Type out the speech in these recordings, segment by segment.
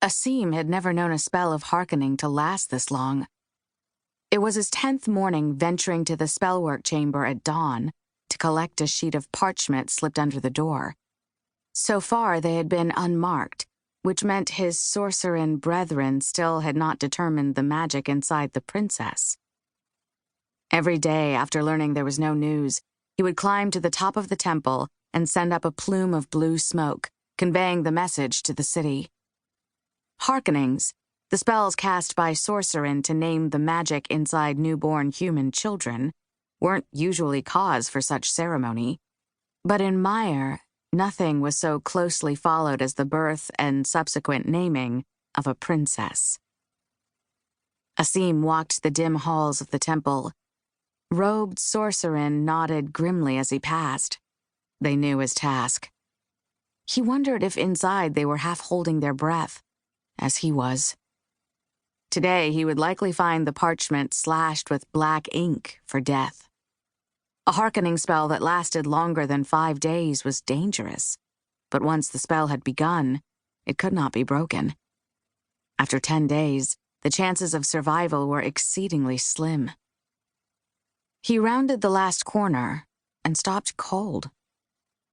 Asim had never known a spell of hearkening to last this long. It was his 10th morning venturing to the spellwork chamber at dawn to collect a sheet of parchment slipped under the door. So far they had been unmarked, which meant his sorcerin brethren still had not determined the magic inside the princess. Every day after learning there was no news, he would climb to the top of the temple and send up a plume of blue smoke, conveying the message to the city. Hearkenings, the spells cast by sorcerin to name the magic inside newborn human children, weren't usually cause for such ceremony. But in myr, nothing was so closely followed as the birth and subsequent naming of a princess. Asim walked the dim halls of the temple. Robed sorcerin nodded grimly as he passed. They knew his task. He wondered if inside they were half holding their breath, as he was. Today he would likely find the parchment slashed with black ink for death. A hearkening spell that lasted longer than 5 days was dangerous, but once the spell had begun, it could not be broken. After 10 days, the chances of survival were exceedingly slim. He rounded the last corner and stopped cold.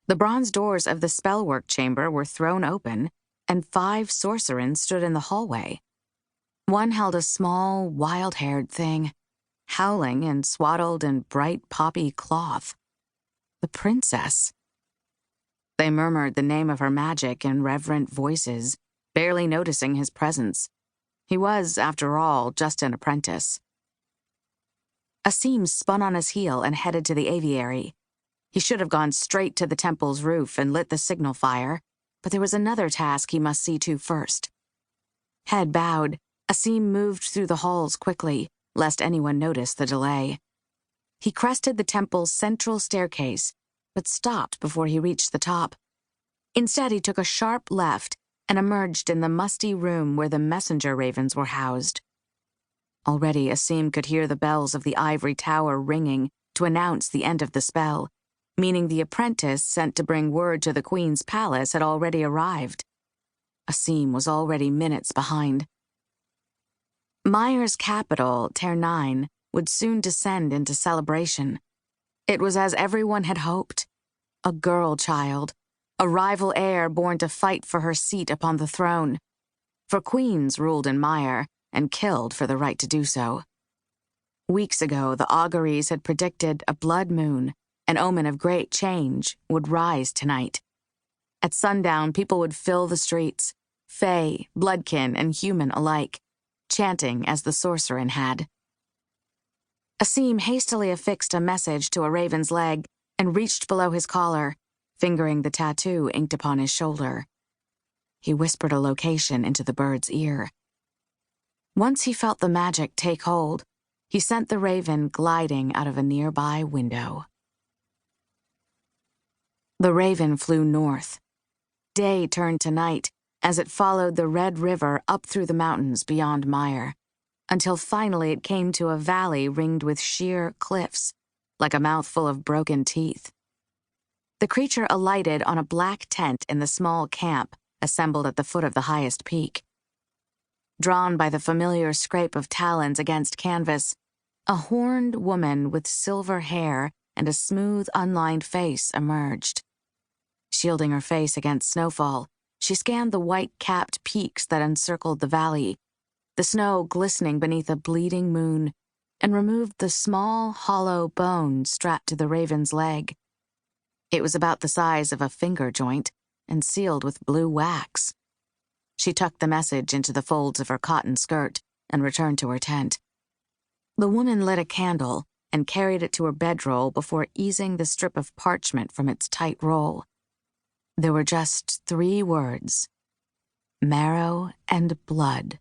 The bronze doors of the spellwork chamber were thrown open, and 5 sorcerins stood in the hallway. One held a small, wild-haired thing, howling and swaddled in bright poppy cloth. The princess. They murmured the name of her magic in reverent voices, barely noticing his presence. He was, after all, just an apprentice. Asim spun on his heel and headed to the aviary. He should have gone straight to the temple's roof and lit the signal fire, but there was another task he must see to first. Head bowed, Asim moved through the halls quickly, lest anyone notice the delay. He crested the temple's central staircase, but stopped before he reached the top. Instead, he took a sharp left and emerged in the musty room where the messenger ravens were housed. Already, Asim could hear the bells of the ivory tower ringing to announce the end of the spell, meaning the apprentice sent to bring word to the queen's palace had already arrived. Asim was already minutes behind. Myr's capital, Ternine, would soon descend into celebration. It was as everyone had hoped. A girl child, a rival heir born to fight for her seat upon the throne. For queens ruled in Myr, and killed for the right to do so. Weeks ago, the auguries had predicted a blood moon, an omen of great change, would rise tonight. At sundown, people would fill the streets, fae, bloodkin, and human alike, chanting as the sorcerin had. Asim hastily affixed a message to a raven's leg and reached below his collar, fingering the tattoo inked upon his shoulder. He whispered a location into the bird's ear. Once he felt the magic take hold, he sent the raven gliding out of a nearby window. The raven flew north. Day turned to night as it followed the Red River up through the mountains beyond Myr, until finally it came to a valley ringed with sheer cliffs, like a mouthful of broken teeth. The creature alighted on a black tent in the small camp assembled at the foot of the highest peak. Drawn by the familiar scrape of talons against canvas, a horned woman with silver hair and a smooth, unlined face emerged. Shielding her face against snowfall, she scanned the white-capped peaks that encircled the valley, the snow glistening beneath a bleeding moon, and removed the small, hollow bone strapped to the raven's leg. It was about the size of a finger joint and sealed with blue wax. She tucked the message into the folds of her cotton skirt and returned to her tent. The woman lit a candle and carried it to her bedroll before easing the strip of parchment from its tight roll. There were just 3 words: marrow and blood.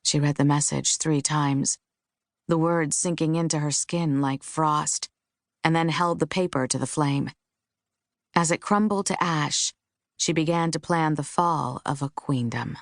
She read the message 3 times, the words sinking into her skin like frost, and then held the paper to the flame. As it crumbled to ash, she began to plan the fall of a queendom.